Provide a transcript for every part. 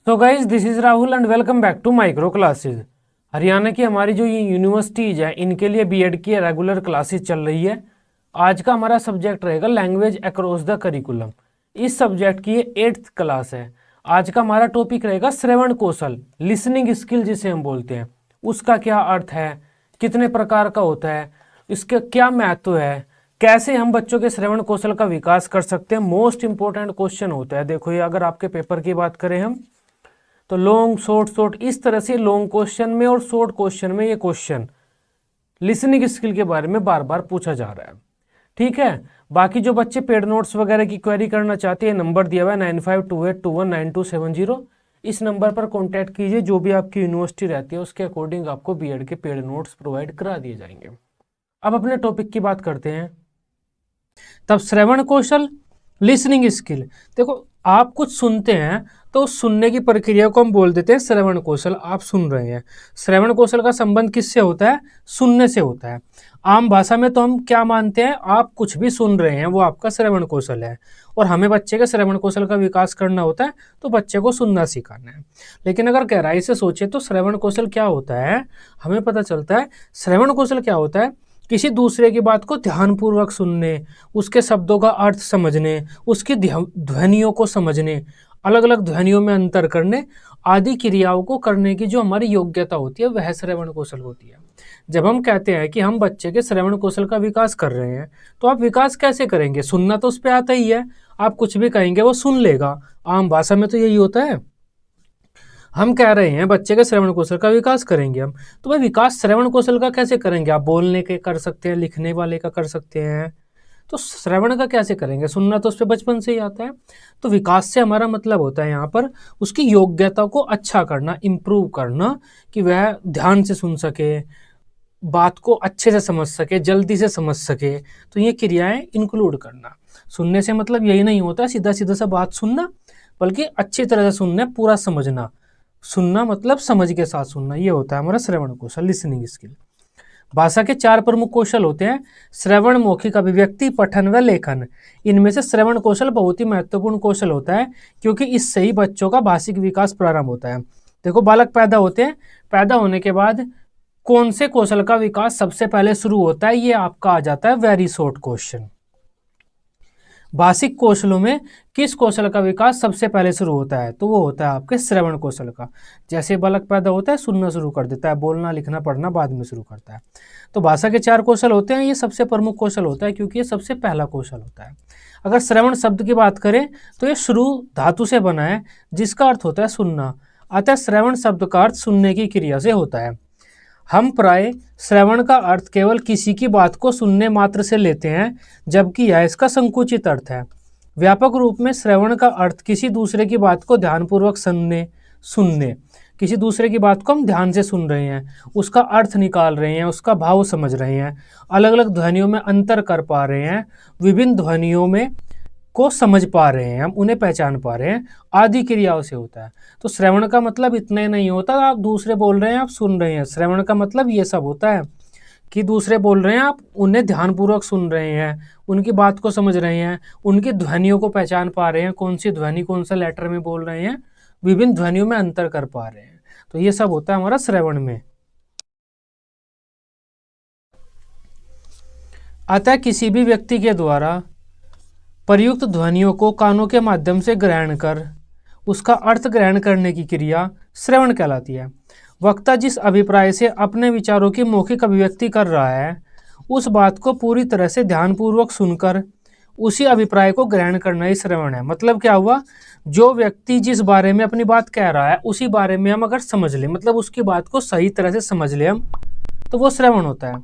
तो guys this is Rahul and welcome back to micro classes. Haryana की हमारी जो ये यूनिवर्सिटीज है इनके लिए बीएड की रेगुलर क्लासेज चल रही है। आज का हमारा सब्जेक्ट रहेगा लैंग्वेज अक्रॉस द करिकुलम। इस सब्जेक्ट की ये 8th क्लास है। आज का हमारा टॉपिक रहेगा श्रवण कौशल, लिसनिंग स्किल जिसे हम बोलते हैं। उसका क्या अर्थ है, कितने प्रकार का होता है, इसका क्या महत्व है, कैसे हम बच्चों के श्रवण कौशल का विकास कर सकते हैं। मोस्ट इंपॉर्टेंट क्वेश्चन होता है। देखो ये अगर आपके पेपर की बात करें हम तो लॉन्ग शॉर्ट इस तरह से लॉन्ग क्वेश्चन में और शॉर्ट क्वेश्चन में ये क्वेश्चन लिसनिंग स्किल के बारे में बार बार पूछा जा रहा है। ठीक है, बाकी जो बच्चे पेड नोट्स वगैरह की क्वेरी करना चाहते हैं, नंबर दिया हुआ है 9528219270। इस नंबर पर कॉन्टैक्ट कीजिए। जो भी आपकी यूनिवर्सिटी रहती है उसके अकॉर्डिंग आपको बीएड के पेड नोट्स प्रोवाइड करा दिए जाएंगे। अब अपने टॉपिक की बात करते हैं। तब श्रवण कौशल, लिसनिंग स्किल। देखो आप कुछ सुनते हैं तो उस सुनने की प्रक्रिया को हम बोल देते हैं श्रवण कौशल। आप सुन रहे हैं, श्रवण कौशल का संबंध किससे होता है? सुनने से होता है। आम भाषा में तो हम क्या मानते हैं, आप कुछ भी सुन रहे हैं वो आपका श्रवण कौशल है। और हमें बच्चे के श्रवण कौशल का विकास करना होता है तो बच्चे को सुनना सिखाना है। लेकिन अगर गहराई से सोचे तो श्रवण कौशल क्या होता है, हमें पता चलता है श्रवण कौशल क्या होता है, किसी दूसरे की बात को ध्यानपूर्वक सुनने, उसके शब्दों का अर्थ समझने, उसकी ध्वनियों को समझने, अलग अलग ध्वनियों में अंतर करने आदि क्रियाओं को करने की जो हमारी योग्यता होती है वह श्रवण कौशल होती है। जब हम कहते हैं कि हम बच्चे के श्रवण कौशल का विकास कर रहे हैं तो आप विकास कैसे करेंगे? सुनना तो उस पर आता ही है, आप कुछ भी कहेंगे वो सुन लेगा। आम भाषा में तो यही होता है। हम कह रहे हैं बच्चे के श्रवण कौशल का विकास करेंगे हम, तो भाई विकास श्रवण कौशल का कैसे करेंगे? आप बोलने के कर सकते हैं, लिखने वाले का कर सकते हैं, तो श्रवण का कैसे करेंगे? सुनना तो उस पर बचपन से ही आता है। तो विकास से हमारा मतलब होता है यहाँ पर उसकी योग्यता को अच्छा करना, इम्प्रूव करना, कि वह ध्यान से सुन सके, बात को अच्छे से समझ सके, जल्दी से समझ सके। तो ये क्रियाएं इंक्लूड करना। सुनने से मतलब यही नहीं होता सीधा सीधा सा बात सुनना, बल्कि अच्छी तरह से सुनना, पूरा समझना। सुनना मतलब समझ के साथ सुनना, ये होता है हमारा श्रवण कौशल, लिसनिंग स्किल। भाषा के 4 प्रमुख कौशल होते हैं: श्रवण, मौखिक अभिव्यक्ति, पठन व लेखन। इनमें से श्रवण कौशल बहुत ही महत्वपूर्ण कौशल होता है क्योंकि इससे ही बच्चों का भाषिक विकास प्रारंभ होता है। देखो बालक पैदा होते हैं, पैदा होने के बाद कौन से कौशल का विकास सबसे पहले शुरू होता है, ये आपका आ जाता है वेरी शॉर्ट क्वेश्चन। भाषिक कौशलों में किस कौशल का विकास सबसे पहले शुरू होता है? तो वो होता है आपके श्रवण कौशल का। जैसे बालक पैदा होता है सुनना शुरू कर देता है, बोलना लिखना पढ़ना बाद में शुरू करता है। तो भाषा के 4 कौशल होते हैं, ये सबसे प्रमुख कौशल होता है क्योंकि ये सबसे पहला कौशल होता है। अगर श्रवण शब्द की बात करें तो ये शुरू धातु से बना है जिसका अर्थ होता है सुनना। अतः श्रवण शब्द का अर्थ सुनने की क्रिया से होता है। हम प्राय श्रवण का अर्थ केवल किसी की बात को सुनने मात्र से लेते हैं, जबकि यह इसका संकुचित अर्थ है। व्यापक रूप में श्रवण का अर्थ किसी दूसरे की बात को ध्यानपूर्वक सुनने, किसी दूसरे की बात को हम ध्यान से सुन रहे हैं, उसका अर्थ निकाल रहे हैं, उसका भाव समझ रहे हैं, अलग अलग ध्वनियों में अंतर कर पा रहे हैं, विभिन्न ध्वनियों में को समझ पा रहे हैं, हम उन्हें पहचान पा रहे हैं, आदि क्रियाओं से होता है। तो श्रवण का मतलब इतना ही नहीं होता आप दूसरे बोल रहे हैं आप सुन रहे हैं। श्रवण का मतलब ये सब होता है कि दूसरे बोल रहे हैं आप उन्हें ध्यानपूर्वक सुन रहे हैं, उनकी बात को समझ रहे हैं, उनकी ध्वनियों को पहचान पा रहे हैं, कौन सी ध्वनि कौन सा लेटर में बोल रहे हैं, विभिन्न ध्वनियों में अंतर कर पा रहे हैं। तो ये सब होता है हमारा श्रवण में। अतः किसी भी व्यक्ति के द्वारा प्रयुक्त ध्वनियों को कानों के माध्यम से ग्रहण कर उसका अर्थ ग्रहण करने की क्रिया श्रवण कहलाती है। वक्ता जिस अभिप्राय से अपने विचारों की मौखिक अभिव्यक्ति कर रहा है उस बात को पूरी तरह से ध्यानपूर्वक सुनकर उसी अभिप्राय को ग्रहण करना ही श्रवण है। मतलब क्या हुआ, जो व्यक्ति जिस बारे में अपनी बात कह रहा है उसी बारे में हम अगर समझ लें, मतलब उसकी बात को सही तरह से समझ लें हम, तो वो श्रवण होता है।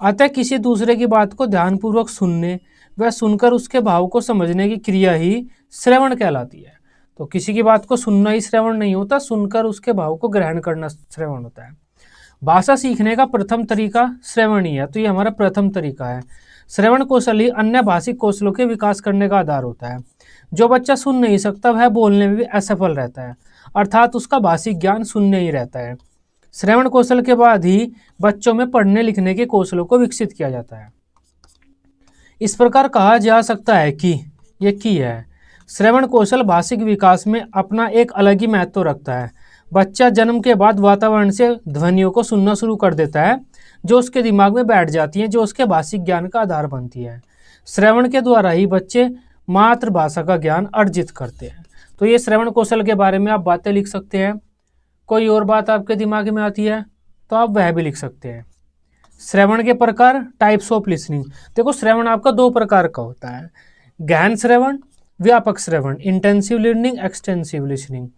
अतः किसी दूसरे की बात को ध्यानपूर्वक सुनने वह सुनकर उसके भाव को समझने की क्रिया ही श्रवण कहलाती है। तो किसी की बात को सुनना ही श्रवण नहीं होता, सुनकर उसके भाव को ग्रहण करना श्रवण होता है। भाषा सीखने का प्रथम तरीका श्रवण ही है, तो ये हमारा प्रथम तरीका है। श्रवण कौशल ही अन्य भाषिक कौशलों के विकास करने का आधार होता है। जो बच्चा सुन नहीं सकता वह बोलने में भी असफल रहता है, अर्थात उसका भाषिक ज्ञान शून्य ही रहता है। श्रवण कौशल के बाद ही बच्चों में पढ़ने लिखने के कौशलों को विकसित किया जाता है। इस प्रकार कहा जा सकता है कि ये की है श्रवण कौशल भाषिक विकास में अपना एक अलग ही महत्व रखता है। बच्चा जन्म के बाद वातावरण से ध्वनियों को सुनना शुरू कर देता है जो उसके दिमाग में बैठ जाती हैं, जो उसके भाषिक ज्ञान का आधार बनती है। श्रवण के द्वारा ही बच्चे मातृभाषा का ज्ञान अर्जित करते हैं। तो ये श्रवण कौशल के बारे में आप बातें लिख सकते हैं। कोई और बात आपके दिमाग में आती है तो आप वह भी लिख सकते हैं। श्रवण के प्रकार, टाइप्स ऑफ लिसनिंग। देखो श्रवण आपका दो प्रकार का होता है, गहन श्रवण, व्यापक श्रवण, इंटेंसिव लर्निंग, एक्सटेंसिव लिसनिंग।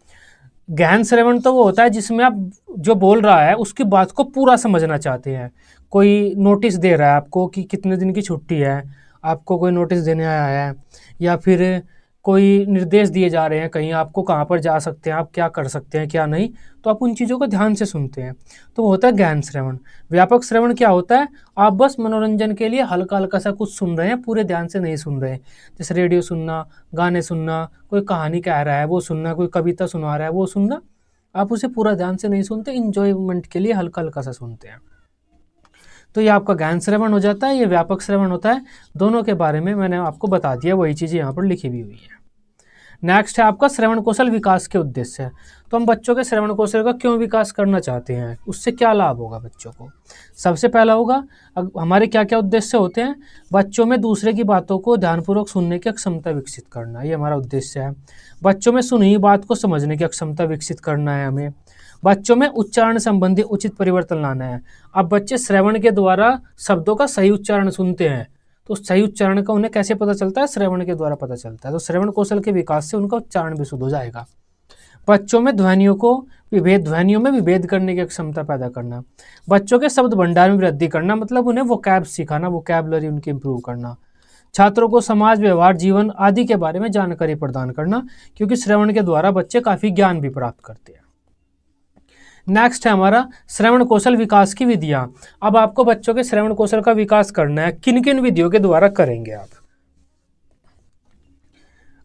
गहन श्रवण तो वो होता है जिसमें आप जो बोल रहा है उसकी बात को पूरा समझना चाहते हैं। कोई नोटिस दे रहा है आपको कि कितने दिन की छुट्टी है, आपको कोई नोटिस देने आया है, या फिर कोई निर्देश दिए जा रहे हैं कहीं आपको, कहाँ पर जा सकते हैं, आप क्या कर सकते हैं क्या नहीं, तो आप उन चीज़ों को ध्यान से सुनते हैं। तो वो होता है गहन श्रवण। व्यापक श्रवण क्या होता है, आप बस मनोरंजन के लिए हल्का हल्का सा कुछ सुन रहे हैं, पूरे ध्यान से नहीं सुन रहे। जैसे रेडियो सुनना, गाने सुनना, कोई कहानी कह रहा है वो सुनना, कोई कविता सुना रहा है वो सुनना, आप उसे पूरा ध्यान से नहीं सुनते, इंजॉयमेंट के लिए हल्का हल्का सा सुनते हैं। तो ये आपका गहन श्रवण हो जाता है, ये व्यापक श्रवण होता है। दोनों के बारे में मैंने आपको बता दिया, वही चीज़ें यहाँ पर लिखी भी हुई है। नेक्स्ट है आपका श्रवण कौशल विकास के उद्देश्य है। तो हम बच्चों के श्रवण कौशल का क्यों विकास करना चाहते हैं, उससे क्या लाभ होगा बच्चों को। सबसे पहला होगा, हमारे क्या क्या उद्देश्य होते हैं, बच्चों में दूसरे की बातों को ध्यानपूर्वक सुनने की क्षमता विकसित करना, ये हमारा उद्देश्य है। बच्चों में सुनी हुई बात को समझने की क्षमता विकसित करना है हमें। बच्चों में उच्चारण संबंधी उचित परिवर्तन लाना है। अब बच्चे श्रवण के द्वारा शब्दों का सही उच्चारण सुनते हैं, तो सही उच्चारण का उन्हें कैसे पता चलता है, श्रवण के द्वारा पता चलता है। तो श्रवण कौशल के विकास से उनका उच्चारण भी शुद्ध हो जाएगा। बच्चों में ध्वनियों में विभेद करने की क्षमता पैदा करना। बच्चों के शब्द भंडार में वृद्धि करना, मतलब उन्हें वोकैब सिखाना, वोकैबलरी उनकी इंप्रूव करना। छात्रों को समाज, व्यवहार, जीवन आदि के बारे में जानकारी प्रदान करना, क्योंकि श्रवण के द्वारा बच्चे काफ़ी ज्ञान भी प्राप्त करते हैं। नेक्स्ट है हमारा श्रवण कौशल विकास की विधियां। अब आपको बच्चों के श्रवण कौशल का विकास करना है, किन किन विधियों के द्वारा करेंगे आप।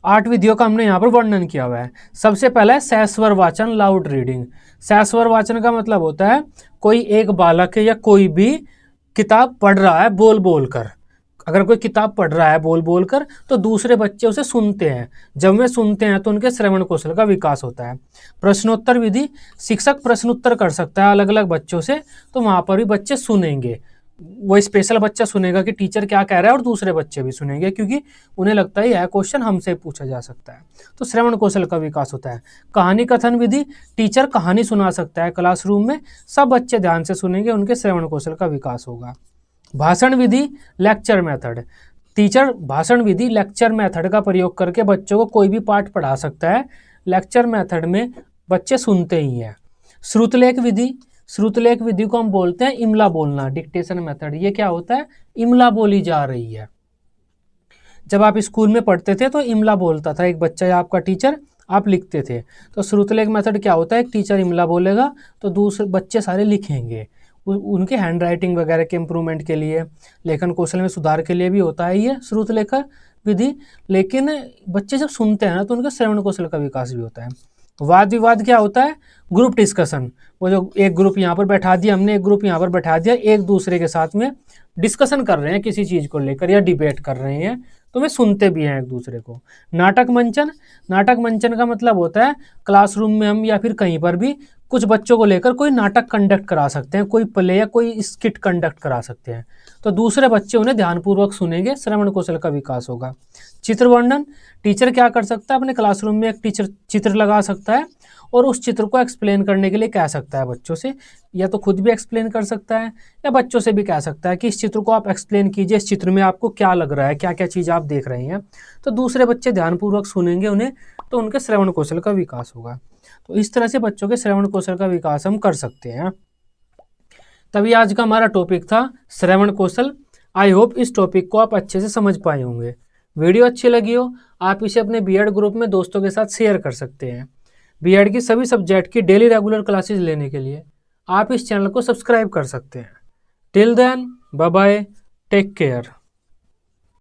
8 विधियों का हमने यहाँ पर वर्णन किया हुआ है। सबसे पहला है सहस्वर वाचन, लाउड रीडिंग। सहस्वर वाचन का मतलब होता है कोई एक बालक या कोई भी किताब पढ़ रहा है बोल बोल कर। अगर कोई किताब पढ़ रहा है बोल बोल कर तो दूसरे बच्चे उसे सुनते हैं। जब वे सुनते हैं तो उनके श्रवण कौशल का विकास होता है। प्रश्नोत्तर विधि, शिक्षक प्रश्नोत्तर कर सकता है अलग अलग बच्चों से, तो वहाँ पर भी बच्चे सुनेंगे। वो स्पेशल बच्चा सुनेगा कि टीचर क्या कह रहा है, और दूसरे बच्चे भी सुनेंगे क्योंकि उन्हें लगता है यह क्वेश्चन हमसे पूछा जा सकता है। तो श्रवण कौशल का विकास होता है। कहानी कथन विधि, टीचर कहानी सुना सकता है क्लासरूम में, सब बच्चे ध्यान से सुनेंगे, उनके श्रवण कौशल का विकास होगा। भाषण विधि, लेक्चर मेथड, टीचर भाषण विधि लेक्चर मेथड का प्रयोग करके बच्चों को कोई भी पाठ पढ़ा सकता है। लेक्चर मेथड में बच्चे सुनते ही हैं। श्रुतलेख विधि, श्रुतलेख विधि को हम बोलते हैं इमला बोलना, डिक्टेशन मेथड। ये क्या होता है, इमला बोली जा रही है। जब आप स्कूल में पढ़ते थे तो इमला बोलता था एक बच्चा या आपका टीचर, आप लिखते थे। तो श्रुतलेख मेथड क्या होता है, एक टीचर इमला बोलेगा तो दूसरे बच्चे सारे लिखेंगे। उनके हैंड राइटिंग वगैरह के इम्प्रूवमेंट के लिए, लेखन कौशल में सुधार के लिए भी होता है ये श्रुतलेख विधि। लेकिन बच्चे जब सुनते हैं ना तो उनके श्रवण कौशल का विकास भी होता है। वाद विवाद क्या होता है, ग्रुप डिस्कशन। वो जो एक ग्रुप यहाँ पर बैठा दिया हमने, एक ग्रुप यहाँ पर बैठा दिया, एक दूसरे के साथ में डिस्कशन कर रहे हैं किसी चीज़ को लेकर या डिबेट कर रहे हैं, तो वे सुनते भी हैं एक दूसरे को। नाटक मंचन, नाटक मंचन का मतलब होता है क्लासरूम में हम या फिर कहीं पर भी कुछ बच्चों को लेकर कोई नाटक कंडक्ट करा सकते हैं, कोई प्ले या कोई स्किट कंडक्ट करा सकते हैं, तो दूसरे बच्चे उन्हें ध्यानपूर्वक सुनेंगे, श्रवण कौशल का विकास होगा। चित्र वर्णन, टीचर क्या कर सकता है, अपने क्लासरूम में एक टीचर चित्र लगा सकता है और उस चित्र को एक्सप्लेन करने के लिए कह सकता है बच्चों से, या तो खुद भी एक्सप्लेन कर सकता है या बच्चों से भी कह सकता है कि इस चित्र को आप एक्सप्लेन कीजिए, इस चित्र में आपको क्या लग रहा है, क्या क्या चीज़ आप देख रहे हैं। तो दूसरे बच्चे ध्यानपूर्वक सुनेंगे उन्हें, तो उनके श्रवण कौशल का विकास होगा। तो इस तरह से बच्चों के श्रवण कौशल का विकास हम कर सकते हैं। तभी आज का हमारा टॉपिक था श्रवण कौशल। आई होप इस टॉपिक को आप अच्छे से समझ पाए होंगे। वीडियो अच्छी लगी हो आप इसे अपने बीएड ग्रुप में दोस्तों के साथ शेयर कर सकते हैं। बीएड की सभी सब्जेक्ट की डेली रेगुलर क्लासेस लेने के लिए आप इस चैनल को सब्सक्राइब कर सकते हैं। Till then, bye bye, take care.